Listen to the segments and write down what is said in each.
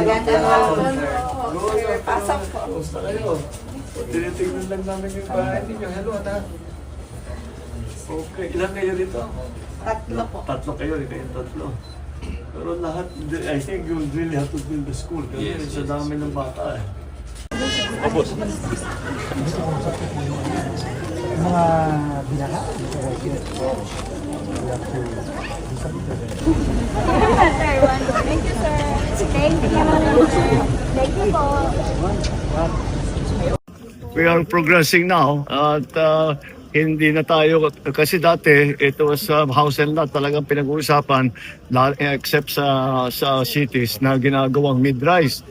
Magandang hapon. Pasok po. Kumusta kayo? Tinitignan lang namin yung bahay ninyo. Hello, anak. Okay, ilan kayo dito? Tatlo po. Tatlo kayo, kayo tatlo. Pero lahat, I think you really have to build the school. Kasi sa dami ng bata eh. Mga binaha. Thank you, sir. Thank you. Thank you po. We are progressing now at hindi na tayo, kasi dati ito sa house and lot talagang pinag-uusapan except sa cities na ginagawang mid-rise.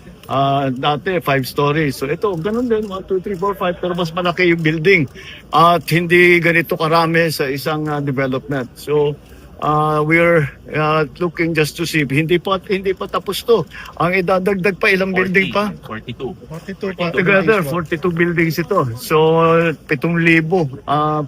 Dati 5 stories. So ito, ganun din, 1, 2, 3, 4, 5, pero mas malaki yung building at hindi ganito karami sa isang development. So we're looking just to see. Hindi pa tapos to. Ang idadagdag pa ilang building pa? 42. 42 pa. Together, 42 buildings ito. So 7,000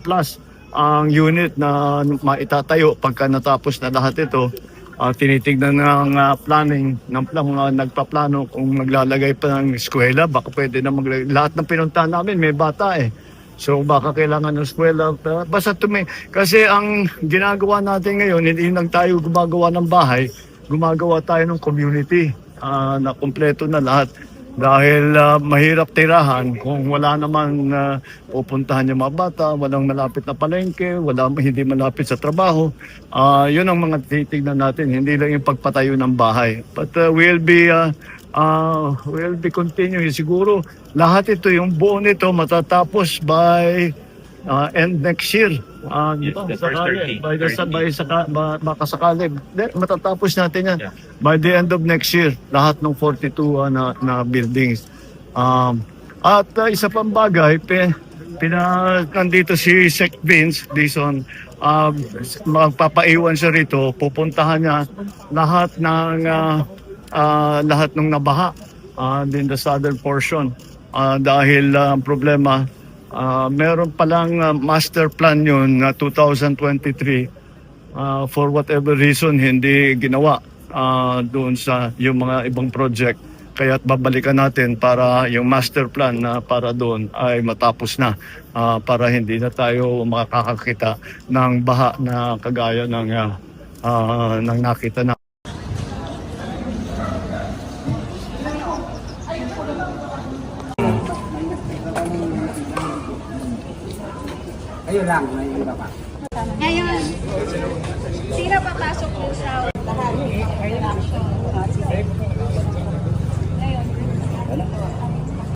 plus ang unit na maitatayo pagka natapos na lahat ito. Tinitignan ng planning ng mga nagpaplano kung maglalagay pa ng eskwela, baka pwede na maglagay. Lahat ng pinuntahan namin may bata eh. So baka kailangan ng eskwela. Basta kasi ang ginagawa natin ngayon, hindi lang tayo gumagawa ng bahay, gumagawa tayo ng community na kumpleto na lahat. Dahil mahirap tirahan kung wala naman pupuntahan yung mga bata, walang malapit na palengke, hindi malapit sa trabaho. Yun ang mga titignan natin, hindi lang yung pagpatayo ng bahay. But we'll be continuing. Siguro lahat ito, yung buo nito matatapos by end next year. Yes, the first 30. Baka sakali. Matatapos natin yan. Yeah. By the end of next year, lahat ng 42 na buildings. At isa pang bagay, nandito si Sec Vince Dison, magpapaiwan siya rito, pupuntahan niya lahat ng nabaha din the southern portion. Dahil ang problema, meron palang master plan yun na 2023 for whatever reason hindi ginawa doon sa yung mga ibang project. Kaya't babalikan natin para yung master plan na para doon ay matapos na para hindi na tayo makakakita ng baha na kagaya ng nakita na. Ayun lang, may iba pa. Ngayon, sino papasok po sa